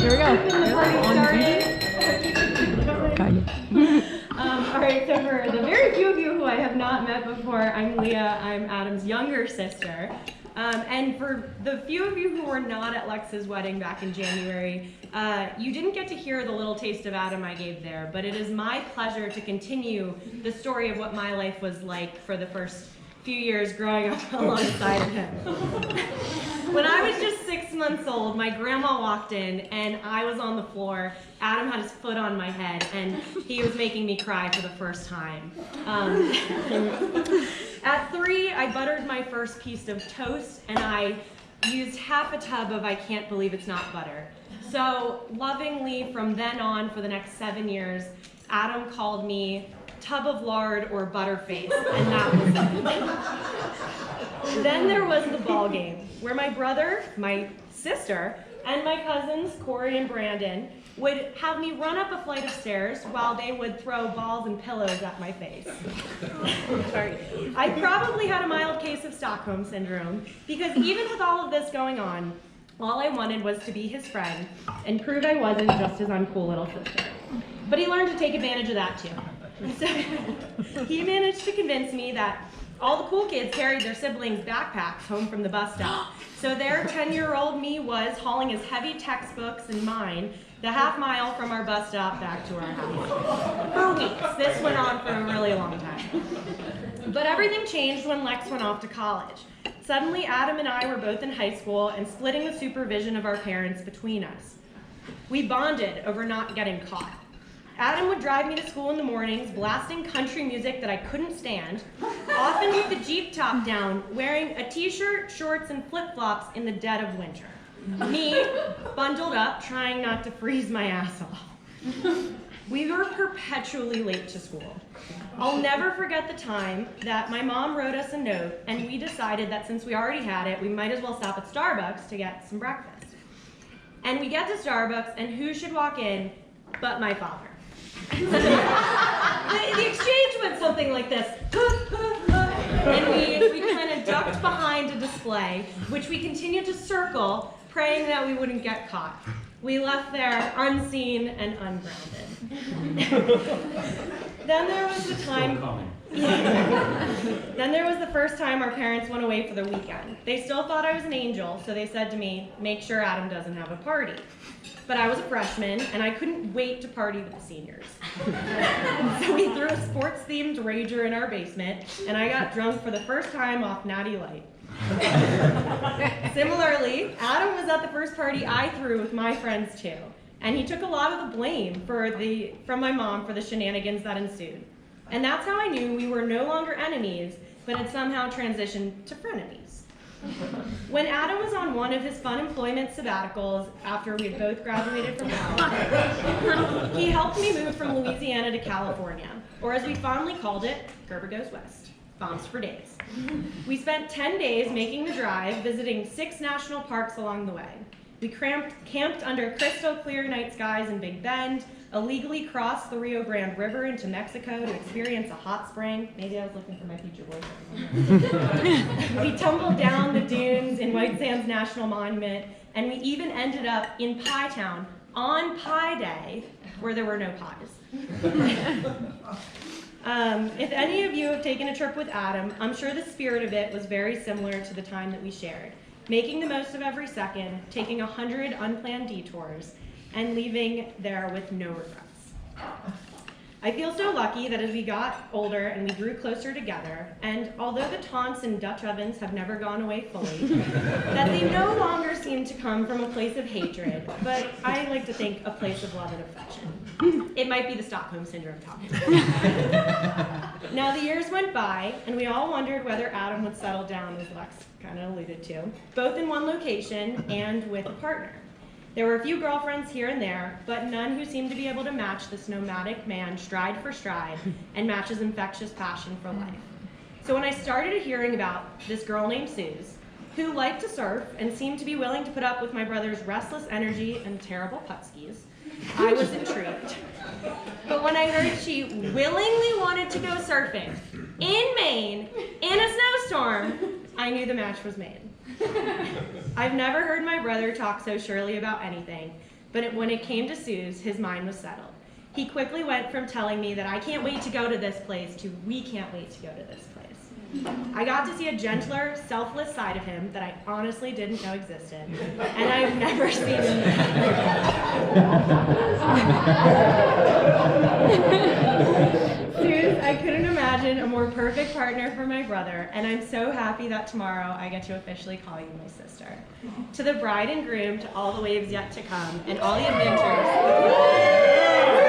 Here we go. Getting the party started. Kind of. All right, so for the very few of you who I have not met before, I'm Leah. I'm Adam's younger sister. And for the few of you who were not at Lex's wedding back in January, you didn't get to hear the little taste of Adam I gave there, but it is my pleasure to continue the story of what my life was like for the first few years growing up alongside of him. When I was just 6 months old, my grandma walked in and I was on the floor. Adam had his foot on my head and he was making me cry for the first time. At 3, I buttered my first piece of toast and I used half a tub of I can't believe it's not butter. So lovingly from then on for the next 7 years, Adam called me tub of lard or butterface, and that was it. Then there was the ball game, where my brother, my sister, and my cousins, Corey and Brandon, would have me run up a flight of stairs while they would throw balls and pillows at my face. Sorry. I probably had a mild case of Stockholm Syndrome, because even with all of this going on, all I wanted was to be his friend and prove I wasn't just his uncool little sister. But he learned to take advantage of that too. So he managed to convince me that all the cool kids carried their siblings' backpacks home from the bus stop. So their 10-year-old me was hauling his heavy textbooks and mine the half-mile from our bus stop back to our house. For weeks. This went on for a really long time. But everything changed when Lex went off to college. Suddenly, Adam and I were both in high school and splitting the supervision of our parents between us. We bonded over not getting caught. Adam would drive me to school in the mornings, blasting country music that I couldn't stand, often with the Jeep top down, wearing a t-shirt, shorts, and flip-flops in the dead of winter. Me, bundled up, trying not to freeze my ass off. We were perpetually late to school. I'll never forget the time that my mom wrote us a note, and we decided that since we already had it, we might as well stop at Starbucks to get some breakfast. And we get to Starbucks, and who should walk in but my father? The exchange went something like this. And we kind of ducked behind a display, which we continued to circle, praying that we wouldn't get caught. We left there unseen and ungrounded. Then there was the time. Then there was the first time our parents went away for the weekend. They still thought I was an angel, so they said to me, "Make sure Adam doesn't have a party." But I was a freshman, and I couldn't wait to party with the seniors. So we threw a sports-themed rager in our basement, and I got drunk for the first time off Natty Light. Similarly, Adam was at the first party I threw with my friends too, and he took a lot of the blame from my mom for the shenanigans that ensued. And that's how I knew we were no longer enemies, but had somehow transitioned to frenemies. When Adam was on one of his fun employment sabbaticals after we had both graduated from college, he helped me move from Louisiana to California, or as we fondly called it, Gerber Goes West, bombs for days. We spent 10 days making the drive, visiting 6 national parks along the way. We camped under crystal clear night skies in Big Bend, illegally crossed the Rio Grande River into Mexico to experience a hot spring. Maybe I was looking for my future boyfriend. We tumbled down the dunes in White Sands National Monument, and we even ended up in Pie Town on Pie Day, where there were no pies. If any of you have taken a trip with Adam, I'm sure the spirit of it was very similar to the time that we shared. Making the most of every second, taking 100 unplanned detours, and leaving there with no regrets. I feel so lucky that as we got older and we grew closer together, and although the taunts and Dutch ovens have never gone away fully, that they no longer seem to come from a place of hatred, but I like to think a place of love and affection. It might be the Stockholm Syndrome talking. Now the years went by, and we all wondered whether Adam would settle down, as Lex kind of alluded to, both in one location and with a partner. There were a few girlfriends here and there, but none who seemed to be able to match this nomadic man stride for stride and match his infectious passion for life. So when I started hearing about this girl named Suze, who liked to surf and seemed to be willing to put up with my brother's restless energy and terrible putt skis, I was intrigued. But when I heard she willingly wanted to go surfing in Maine in a snowstorm, I knew the match was made. I've never heard my brother talk so surely about anything, But when it came to Sue's, his mind was settled. He quickly went from telling me that I can't wait to go to this place to we can't wait to go to this place. I got to see a gentler, selfless side of him that I honestly didn't know existed, and I've never seen him. Suze, I couldn't imagine a more perfect partner for my brother, and I'm so happy that tomorrow I get to officially call you my sister. To the bride and groom, to all the waves yet to come, and all the inventors.